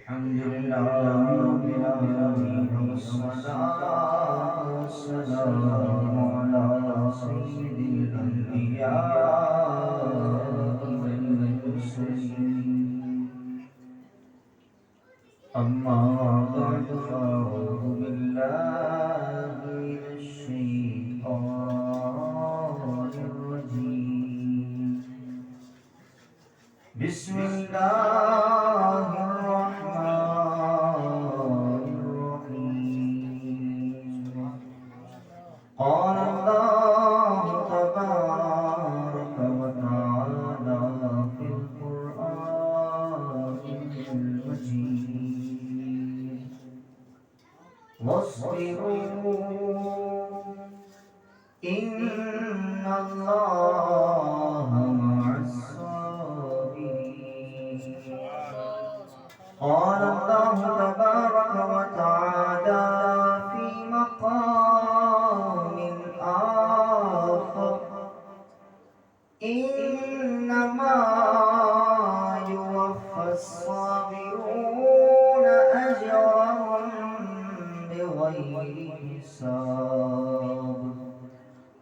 الحمد لله رب العالمين والصلاة والسلام على سيد الأنبياء والمرسلين أما بعد فأعوذ بالله من الشيطان الرجيم بسم الله الرحمن الرحيم قال الله تبارك وتعالى في القرآن المجيد واصبروا إن الله مع الصابرين قال الله تبارك وتعالى في مقام آخر إنما يوفى الصابرون أجرهم بغير حساب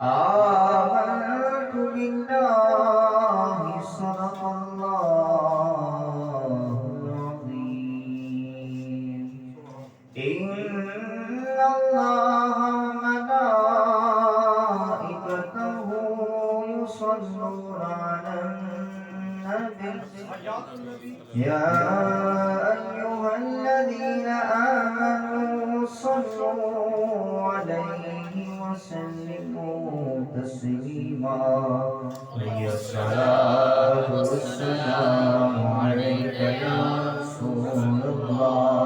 آمنت بالله صدق الله العظيم إن الله وملائكته يصلون على النبي يا أيها الذين آمنوا صلوا عليه وسلموا تسليما هي الصلاة والسلام عليك يا رسول الله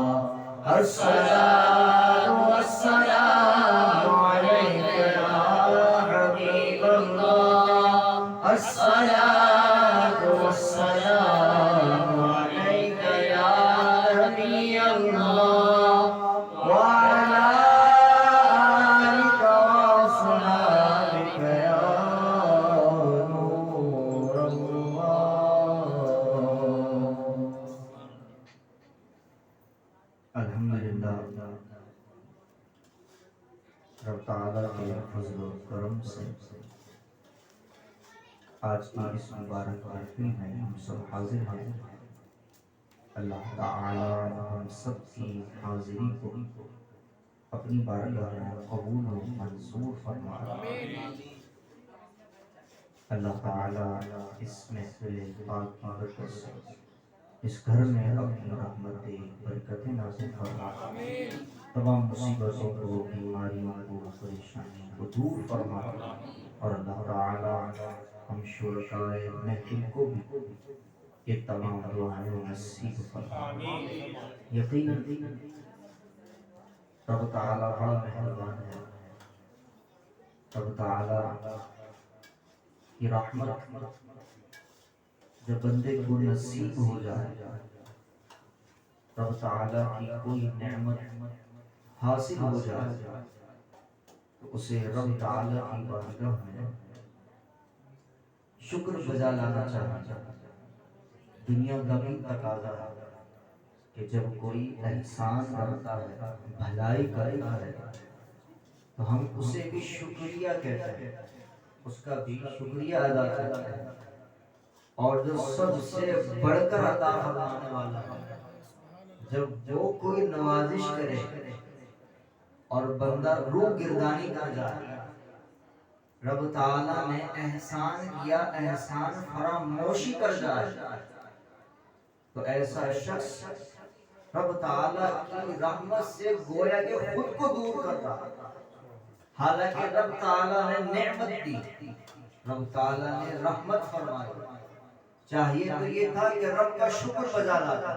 الصلاة والسلام عليك يا حبيب الله الصلاة والسلام عليك يا نبي الله وعلى آلك وأصحابك يا نور الله الحمدللہ رب تعالیٰ کے فضل و کرم سے آج کی اس مبارک محفل میں ہم سب حاضر ہیں۔ اللہ تعالیٰ ہم سب کی حاضری کو اپنی بارگاہ میں قبول و منظور فرمائے۔ اللہ تعالیٰ اس محفل پاک کی برکت سے اس گھر میں اپنی رحمت برکتیں نازل فرمائے، تمام مصیبتوں کو، بیماریوں کو، پریشانیوں کو دور فرمائے، اور اللہ تعالیٰ ہم شرکائے محفل کو بھی یہ تمام دعائیں نصیب فرمائے۔ یقیناً رب تعالیٰ بڑا مہربان ہے۔ رب تعالیٰ کی رحمت جب بندے کو نصیب ہو جائے، رب تعالیٰ کی کوئی نعمت حاصل ہو جائے تو اسے رب تعالیٰ کی بارگاہ میں شکر بجا لانا چاہیے۔ دنیا کا بھی تقاضا ہے کہ جب کوئی احسان کرتا ہے، بھلائی کرتا ہے، تو ہم اسے بھی شکریہ کہتے ہیں، اس کا بھی شکریہ ادا کرتے ہیں۔ اور جو سب سے بڑھ کر عطا فرمانے والا ہے، جب وہ کوئی نوازش کرے اور بندہ روح گردانی کر جائے، رب تعالیٰ نے احسان کیا، احسان فراموشی کر جائے، تو ایسا شخص رب تعالیٰ کی رحمت سے گویا کہ خود کو دور کر رہا، حالانکہ رب تعالیٰ نے نعمت دی، رب تعالیٰ نے رحمت فرمائی۔ چاہیے تو یہ تھا کہ رب کا شکر بجا لاتا،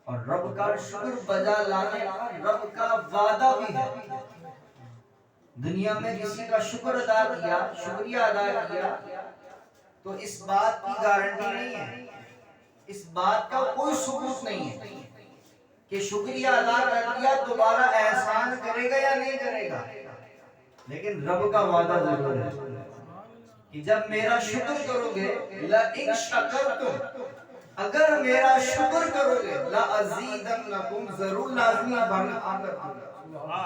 اور رب کا شکر بجا لانے رب کا وعدہ بھی ہے۔ دنیا میں کسی کا شکر ادا کیا، شکریہ ادا کیا، تو اس بات کی گارنٹی نہیں ہے، اس بات کا کوئی ثبوت نہیں ہے کہ شکریہ ادا کر دیا دوبارہ احسان کرے گا یا نہیں کرے گا۔ لیکن رب کا وعدہ ضرور ہے کہ جب میرا شکر کرو گے، لَإِن شَكَرْتُمْ اگر میرا شکر کرو گے لَأَزِيدَنَّكُمْ ضرور لازمی بڑھا کر دوں گا.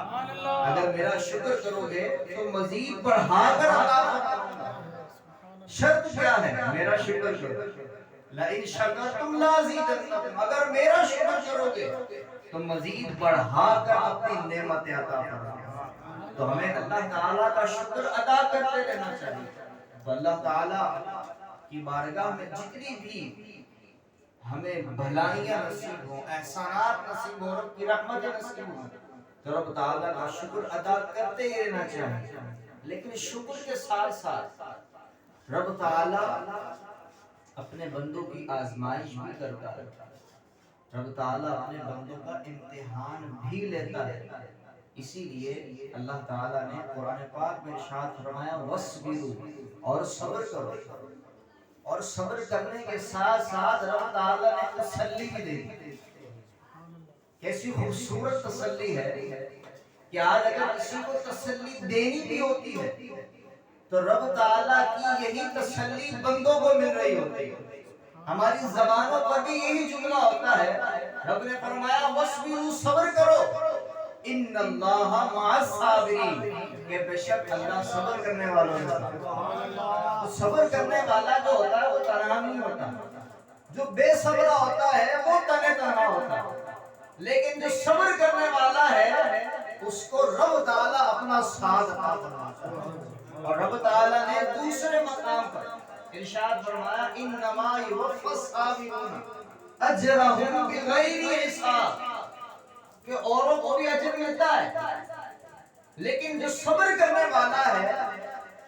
اگر میرا شکر کرو گے تو مزید بڑھا کر عطا فرماؤں گا. شرط کیا ہے؟ میرا شکر کرو. لَإِن شَكَرْتُمْ لَأَزِيدَنَّكُمْ اگر میرا شکر کرو گے تو مزید بڑھا کر اپنی نعمتیں عطا فرماؤں گا. تو ہمیں اللہ تعالیٰ کا شکر ادا کرتے رہنا چاہیے. تو اللہ تعالیٰ کی بارگاہ میں جتنی بھی ہمیں بھلائیاں نصیب ہوں، احسانات نصیب ہوں، رب کی رحمت نصیب ہوں، تو رب تعالیٰ کا شکر ادا کرتے ہی رہنا چاہیے. لیکن شکر کے ساتھ ساتھ رب تعالیٰ اپنے بندوں کی آزمائش بھی کرتا ہے. رب تعالیٰ اپنے بندوں کا امتحان بھی لیتا ہے. اسی لیے اللہ تعالیٰ نے قرآن پاک میں ارشاد فرمایا وَاصْبِرُوا اور صبر کرو. اور صبر کرنے کے ساتھ ساتھ رب تعالیٰ نے تسلی بھی دے دی. کیسی خوبصورت تسلی ہے کہ آج اگر کسی کو تسلی دینی بھی ہوتی ہے تو رب تعالیٰ کی یہی تسلی بندوں کو مل رہی ہوتی ہے. ہماری زبانوں پر بھی یہی جملہ ہوتا ہے. رب نے فرمایا وَاصْبِرُوا صبر کرو ان اللہ مع الصابرین کہ بے شک اللہ صبر کرنے والوں میں. صبر کرنے والا جو ہوتا ہے وہ تنہا نہیں ہوتا. جو بے صبرہ ہوتا ہے وہ تنہا ہوتا ہے. لیکن جو صبر کرنے والا ہے اس کو رب تعالیٰ اپنا ساتھ عطا فرماتا ہے. اور رب تعالیٰ نے دوسرے مقام پر ارشاد فرمایا انما یوفی الصابرون اجرہم بغیر حساب کہ اوروں کو بھی اجر ملتا ہے لیکن جو صبر کرنے والا ہے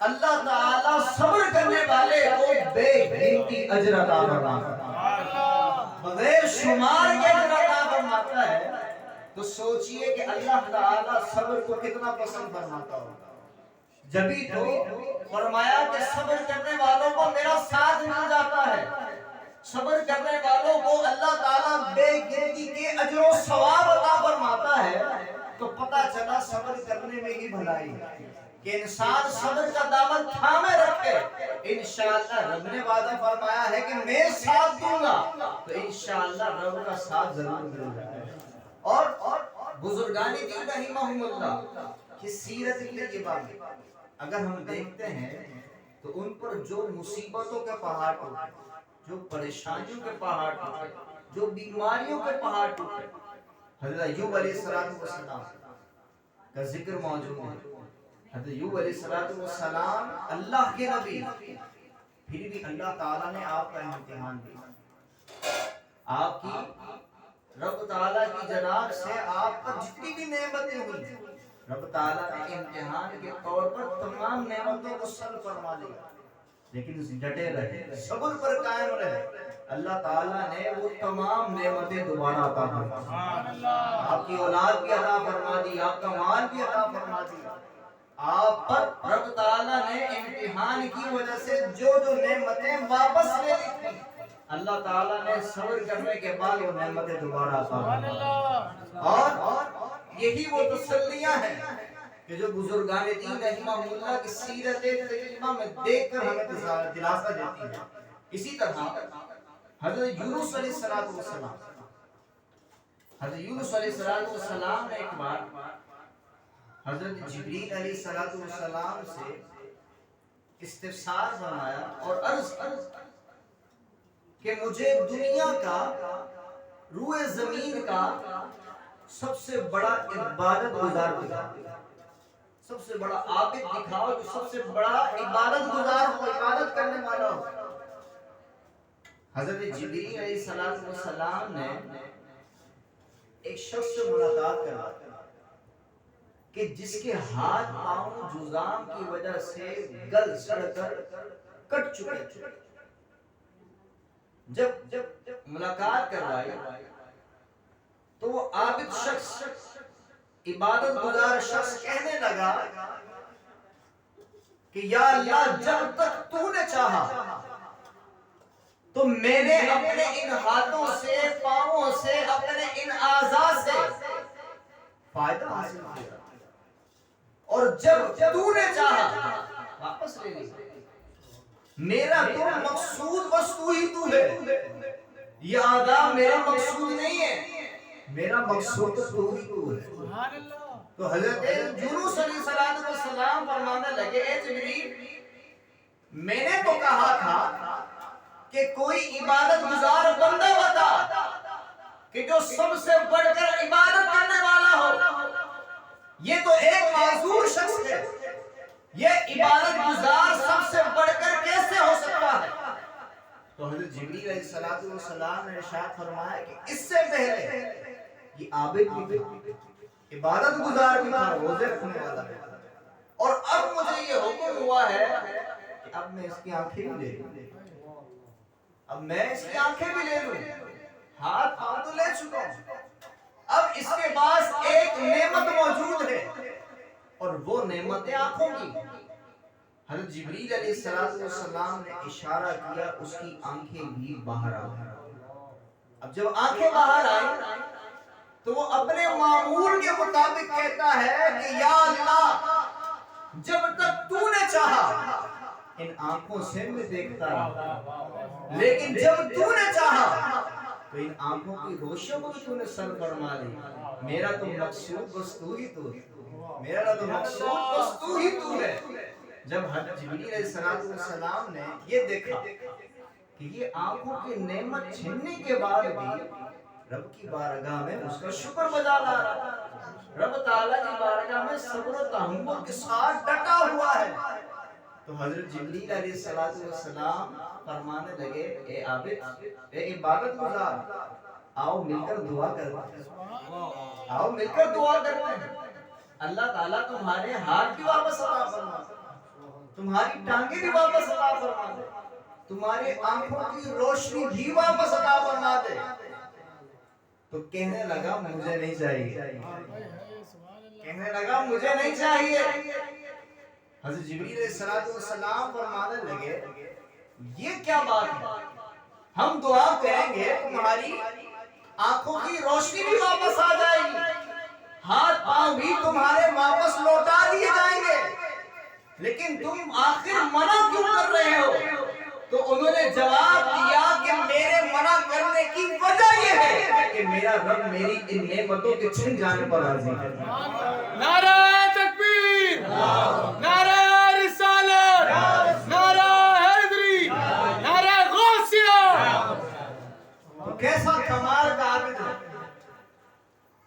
اللہ تعالیٰ صبر کرنے والے کو بے گنتی اجر عطا فرماتا ہے، بغیر شمار کے اجر عطا فرماتا ہے. تو سوچئے کہ اللہ تعالیٰ صبر کو کتنا پسند فرماتا ہوگا. جبھی تو فرمایا کہ صبر کرنے والوں کو میرا ساتھ مل جاتا ہے. صبر کرنے والوں کو اللہ تعالیٰ بے گنتی کے اجر و ثواب عطا فرماتا ہے. تو پتہ چلا صبر کرنے میں ہی بھلائی ہے کہ انسان صبر کا دامن تھامے رکھے. انشاءاللہ رب نے وعدہ فرمایا ہے کہ میں ساتھ دوں گا تو انشاءاللہ رب کا ساتھ ضرور مل جائے گا. اور بزرگان دین رحمہم اللہ کی سیرت طیبہ میں اگر ہم دیکھتے ہیں تو ان پر جو مصیبتوں کے پہاڑ ٹوٹے، جو پریشانیوں کے پہاڑ ٹوٹے، جو بیماریوں کے پہاڑ ٹوٹے، حضرت ایوب علیہ السلام کا ذکر موجود ہے. حضرت ایوب علیہ السلام اللہ کے نبی، پھر بھی اللہ تعالیٰ نے آپ کا امتحان دیا. آپ کی رب تعالیٰ کی جناب سے آپ پر جتنی بھی نعمتیں ہوئی رب تعالیٰ نے امتحان کے طور پر تمام نعمتوں کو سلب فرما لیا. لیکن ڈٹے رہے، صبر پر قائم رہے. اللہ تعالیٰ نے وہ تمام نعمتیں دوبارہ عطا فرما. آپ کی اولاد بھی عطا فرما دی، آپ کا مال بھی عطا فرما دیا. آپ پر رب تعالیٰ نے امتحان کی وجہ سے جو نعمتیں واپس لے لی تھی اللہ تعالیٰ نے صبر کرنے کے بعد وہ نعمتیں دوبارہ عطا فرما. اور یہی وہ تسلیاں ہیں کہ جو بزرگان دین رحمہم اللہ کی سیرت طیبہ میں دیکھ کر ہمیں دلاسا دیتی ہے. اسی طرح حضرت یونس علیہ السلام نے ایک بار حضرت جبریل علیہ السلام سے استفسار فرمایا اور عرض کہ مجھے دنیا کا روئے زمین کا سب سے بڑا عبادت گزار دکھاؤ، سب سے بڑا عابد دکھاؤ جو سب سے بڑا عبادت گزار ہو، عبادت کرنے والا ہو. حضرت جبریل علیہ السلام نے ایک شخص سے ملاقات کرا کہ جس کے ہاتھ پاؤں جذام کی وجہ سے گل سڑ کر کٹ چکے. جب ملاقات کروائی تو وہ عابد شخص، عبادت گزار شخص کہنے لگا کہ یا اللہ جب تک تو نے چاہا تو میں نے اپنے ان ہاتھوں سے، پاؤں سے، اپنے ان اعضاء سے فائدہ حاصل کیا اور جب تو نے چاہا واپس لے لی. میرا تو مقصود بس تو ہی تو ہے. یہ آداب میرا مقصود نہیں ہے، میرا مقصود تو ہی تو ہے۔ تو حضرت یونس علیہ السلام فرمانے لگے اے جبریل، میں نے تو کہا تھا کہ کوئی عبادت گزار بندہ بتا کہ جو سب سے بڑھ کر عبادت کرنے والا ہو، یہ تو ایک معذور شخص ہے، یہ عبادت گزار سب سے بڑھ کر کیسے ہو سکتا ہے؟ تو حضرت جبریل علیہ السلام نے ارشاد فرمایا کہ اس سے پہلے یہ عابد بھی تھا، عبادت گزار بھی تھا، روزے رکھنے والا بھی تھا، اور اب مجھے یہ حکم ہوا ہے کہ اب میں اس کی آنکھیں بھی لے لوں، اب میں اس کی آنکھیں بھی لے لوں، ہاتھ پاؤں تو لے چکا ہوں، اب اس کے پاس ایک نعمت موجود ہے اور وہ نعمت آنکھوں کی۔ حضرت جبریل علیہ السلام نے اشارہ کیا، اس کی آنکھیں بھی باہر آ گئی۔ اب جب آنکھیں باہر آئی تو وہ اپنے معمول کے مطابق کہتا ہے کہ یا اللہ، جب تک تو نے چاہا ان آنکھوں سے میں دیکھتا رہا، لیکن جب تو نے چاہا تو ان آنکھوں کی روشنیوں کو تو نے سر فرما لی۔ میرا تو مقصود بس تو ہی تو ہے، میرا تو مقصود بس تو ہی تو ہے۔ جب حضرت جبریل علیہ السلام نے یہ دیکھا کہ یہ آنکھوں کی نعمت چھننے کے بعد بھی رب کی بارگاہ میں اس کا شکر بجا لا رہا، رب تعالیٰ کی بارگاہ میں صبر و تحمل کے ساتھ ڈٹا ہوا ہے، تو حضرت جبریل علیہ السلام فرمانے لگے اے عابد، اے عبادت گزار، آؤ مل کر دعا کرتے ہیں، آؤ مل کر دعا کرتے ہیں، اللہ تعالیٰ تمہارے ہاتھ بھی واپس عطا فرما دے، تمہاری ٹانگیں بھی واپس عطا فرما دے، تمہاری آنکھوں کی روشنی بھی واپس عطا فرما دے۔ تو کہنے لگا مجھے نہیں چاہیے، کہنے لگا مجھے نہیں چاہیے۔ حضرت جبریل علیہ السلام فرمانے لگے یہ کیا بات ہے، ہم دعا کریں گے تمہاری آنکھوں کی روشنی بھی واپس آ جائے گی، ہاتھ پاؤں بھی تمہارے واپس لوٹا دیے جائیں گے، لیکن تم آخر منع کیوں کر رہے ہو؟ تو انہوں نے جواب دیا کہ میرے منع کرنے کی وجہ یہ ہے کہ میرا رب میری ان نعمتوں کے چھن جانے پر راضی ہے۔ نعرہ تکبیر، نعرہ رسالت، نعرہ حیدری، نعرہ غوثیہ۔ تو کیسا کمال کا عابد ہے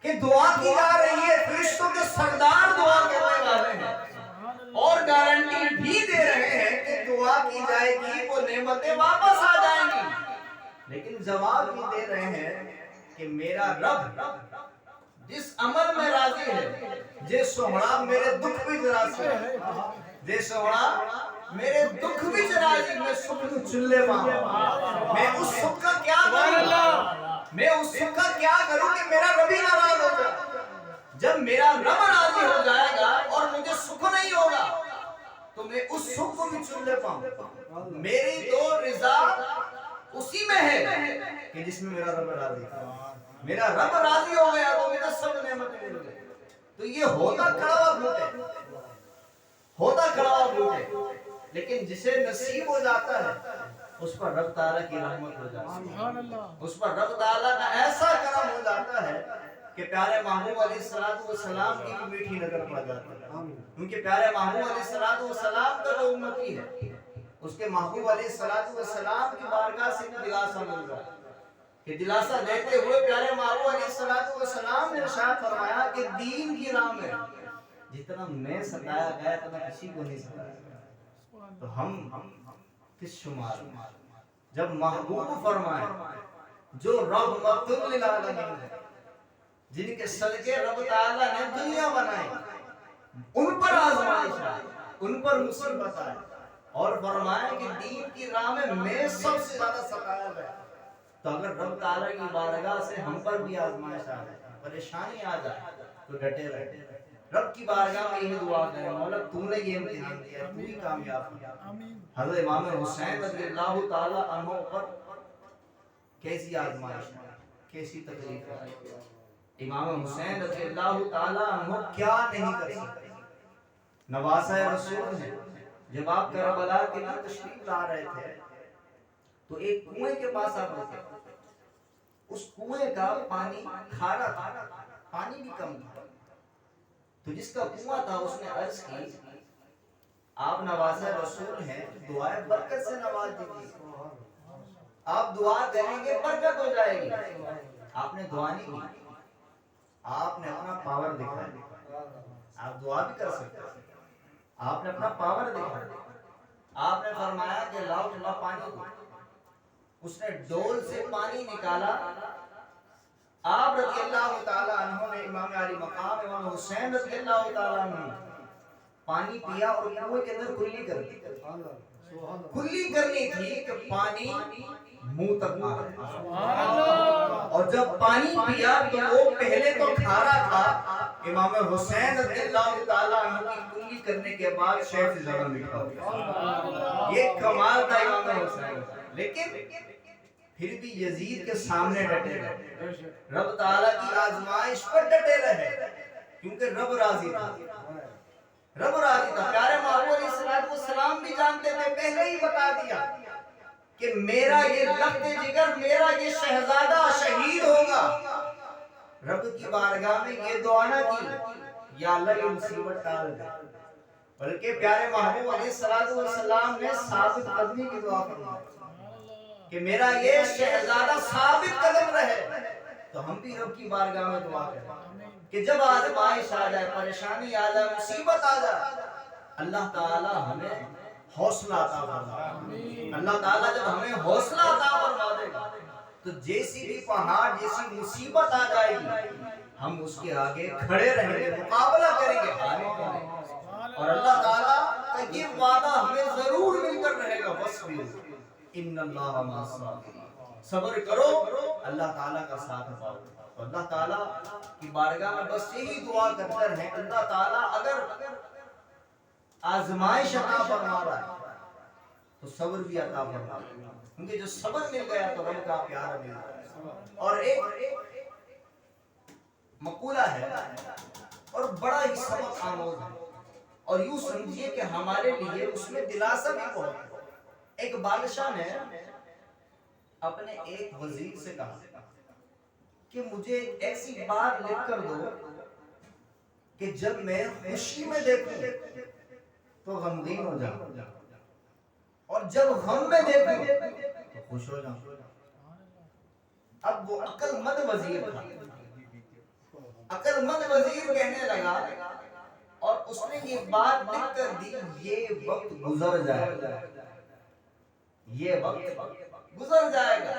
کہ دعا کی جا رہی ہے، فرشتوں کے سردار دعا کرنے والے ہیں اور گارنٹی بھی دے رہے ہیں کہ دعا کی جائے گی، وہ نعمتیں واپس آ جائیں گی، لیکن جواب بھی دے رہے ہیں کہ میرا رب جس عمل میں راضی ہے، جے سوہنا میرے دکھ بھی راضی ہے، جے سوہنا میرے دکھ بھی راضی، میں سکھ چن لے پاؤں، میں اس سکھ کا کیا کروں، میں اس سکھ کا کیا کروں کہ میرا ربی ناراض ہو جائے۔ جب میرا رب راضی ہو جائے گا اور مجھے سکھ نہیں ہوگا تو میں اس سکھ کو بھی چن لے پاؤں۔ میری تو رضا اسی میں ہے کہ جس میں میرا رب راضی ہے، میرا رب راضی ہو گیا تو میرا سب نعمتیں مل گئی۔ تو یہ ہوتا کڑوا گھوٹے، ہوتا کڑوا گھوٹے، لیکن جسے نصیب ہو جاتا ہے اس پر رب تعالیٰ کی رحمت ہو جاتی ہے، اس پر رب تعالیٰ کا ایسا کرم ہو جاتا ہے کہ پیارے محبوب علیہ السلام کی بھی میٹھی نظر پڑ جاتی ہے، کیونکہ پیارے محبوب علیہ السلام کا جو امتی ہے اس کے محبوب علیہ السلام کی بارگاہ سے بھی دلاسا مل رہا ہے، کہ دلاسا دیتے ہوئے پیارے محبوب علیہ السلام نے ارشاد فرمایا کہ دین کی راہ میں جتنا میں ستایا گیا اتنا کسی کو نہیں ستایا گیا، تو ہم کس شمار میں، جب محبوب فرمائے جو رحمت للعالمین ہے، جن کے صدقے رب تعالیٰ نے دنیا بنائی، ان پر آزمائش آئی، ان پر مصیبت آئی، اور فرمائے کہ دین کی راہ میں سب سے زیادہ ستایا گیا، تو اگر رب تعالیٰ کی بارگاہ سے ہم پر بھی آزمائش آ جائے، پریشانی آ جائے تو ڈٹے رہے، رب کی بارگاہ میں یہ دعا کریں مولا تو نے یہ امتحان دیا، تو ہی کامیاب کیا۔ حضرت امام حسین رضی اللہ تعالیٰ عنہ پر کیسی آزمائش ہے، کیسی تکلیف ہے، امام حسین رضی اللہ تعالیٰ عنہ کیا نہیں کر سکتے، نواسہ رسول ہیں۔ جب آپ کربلا کے لیے تشریف لا رہے تھے تو ایک کنویں کے پاس آپ رکے، اس کنویں کا پانی کھارا تھا، پانی بھی کم تھا. تو جس کا کنواں تھا اس نے عرض کی آپ نوازہ رسول ہیں، دعائے برکت سے نواز دیجیے، آپ دعا کریں گے برکت ہو جائے گی. آپ نے دعا نہیں کی، آپ نے اپنا پاور دکھایا. آپ دعا بھی کر سکتے ہیں، آپ نے اپنا پاور دکھایا. آپ نے فرمایا کہ لاؤ ٹھنڈا پانی دو. اس نے ڈول سے پانی نکالا. آپ رضی اللہ تعالیٰ عنہ نے امام علی مقام امام حسین رضی اللہ تعالیٰ عنہ پانی پیا اور کنویں کے اندر کلی کر دی. کلی کرنی تھی کہ پانی منہ تک آ رہا. اور جب پانی پیا تو وہ پہلے تو کھارا تھا. امام حسین رضی اللہ تعالیٰ عنہ کی کلی کرنے کے بعد شیخ زبان میٹھا ہو گیا. یہ کمال تھا امام حسین. لیکن پھر بھی یزید کے سامنے ڈٹے رہے، رب تعالیٰ کی آزمائش پر ڈٹے رہے، کیونکہ رب راضی تھا. رب راضی تھا. پیارے محبوب علیہ السلام بھی جانتے تھے، پہلے ہی بتا دیا کہ میرا یہ لخت جگر، میرا یہ شہزادہ شہید ہوگا. رب کی بارگاہ میں یہ دعا نہ کی یا اللہ یہ مصیبت ٹال دے، بلکہ پیارے محبوب علیہ السلام نے ثابت قدمی کی دعا فرمائی کہ میرا یہ شہزادہ ثابت قدم رہے. تو ہم بھی رب کی بارگاہ میں دعا کریں کہ جب آزمائش آ جائے، پریشانی آ جائے، مصیبت آ جائے، اللہ تعالی ہمیں حوصلہ عطا فرمائے. اللہ تعالیٰ جب ہمیں حوصلہ عطا فرما دے گا تو جیسی بھی پہاڑ، جیسی مصیبت آ جائے گی، ہم اس کے آگے کھڑے رہیں گے، مقابلہ کریں گے، ہاریں گے. اور اللہ تعالیٰ کا یہ وعدہ ہمیں ضرور مل کر رہے گا. وَاصْبِرْ ان اللہ مع الصابرین. صبر کرو، اللہ تعالیٰ کا ساتھ پاؤ. اللہ تعالیٰ کی بارگاہ میں بس یہی دعا کرتے رہیں، اللہ تعالیٰ اگر آزمائش عطا فرما رہا ہے تو صبر بھی عطا فرما رہا ہے، کیونکہ جو صبر مل گیا تو رب کا پیار مل گیا. اور ایک مقولہ ہے اور بڑا ہی سبق آموز ہے، اور یوں سمجھیے کہ ہمارے لیے اس میں دلاسا بھی بہت ہے. ایک بادشاہ نے اپنے ایک وزیر سے کہا کہ مجھے ایسی بات لکھ کر دو کہ جب میں خوشی میں دیکھوں تو غمگین ہو جاؤں، اور جب غم میں دیکھوں تو خوش ہو جاؤں. اب وہ عقل مند وزیر تھا. عقل مند وزیر کہنے لگا، اور اس نے یہ بات لکھ کر دی، یہ وقت گزر جائے گا، یہ وقت گزر جائے گا.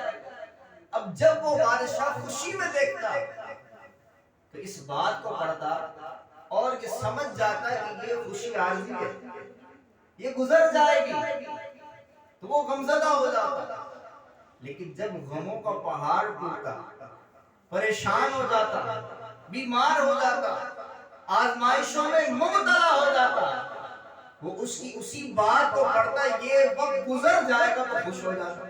اب جب وہ بادشاہ خوشی میں دیکھتا تو اس بات کو پڑھتا اور یہ سمجھ جاتا کہ یہ خوشی عارضی ہے، یہ گزر جائے گی، تو وہ غمزدہ ہو جاتا. لیکن جب غموں کا پہاڑ ٹوٹتا، پریشان ہو جاتا، بیمار ہو جاتا، آزمائشوں میں مبتلا ہو جاتا، وہ اس کی اسی بات کو پڑھتا یہ وقت گزر جائے گا تو خوش ہو جاتا.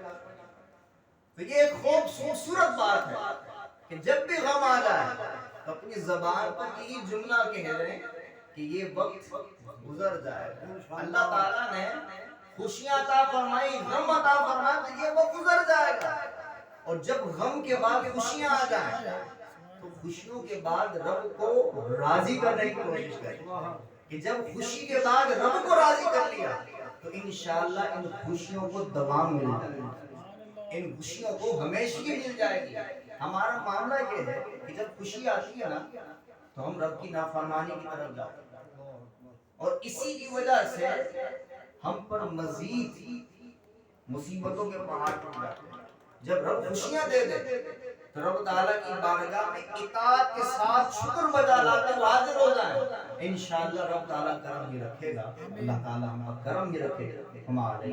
تو یہ ایک خوبصورت بات ہے کہ جب بھی غم آ جائے تو اپنی زبان پر یہی جملہ کہہ رہے کہ یہ وقت گزر جائے گا. اللہ تعالیٰ نے خوشیاں عطا فرمائی، غم عطا فرمایا، تو یہ وقت گزر جائے گا. اور جب غم کے بعد خوشیاں آ جائیں تو خوشیوں کے بعد رب کو راضی کرنے کی کوشش کریں کہ جب خوشی کے بعد رب کو راضی کر لیا تو انشاءاللہ ان خوشیوں کو دوام مل جائے گا، ان خوشیوں کو ہمیشگی مل جائے گی. ہمارا معاملہ یہ ہے کہ جب خوشی آتی ہے نا تو ہم رب کی نافرمانی کی طرف جاتے ہیں، اور اسی کی وجہ سے ہم پر مزید مصیبتوں کے پہاڑ ٹوٹ جاتے ہیں. جب رب خوشیاں دے دے تو رب تعالیٰ کی بارگاہ میں اطاعت کے ساتھ شکر بجا لاتے ہوئے حاضر ہو جائیں، انشاءاللہ رب تعالیٰ کرم ہی رکھے گا. اللہ تعالیٰ ہم پر کرم ہی رکھے گا. ہمارے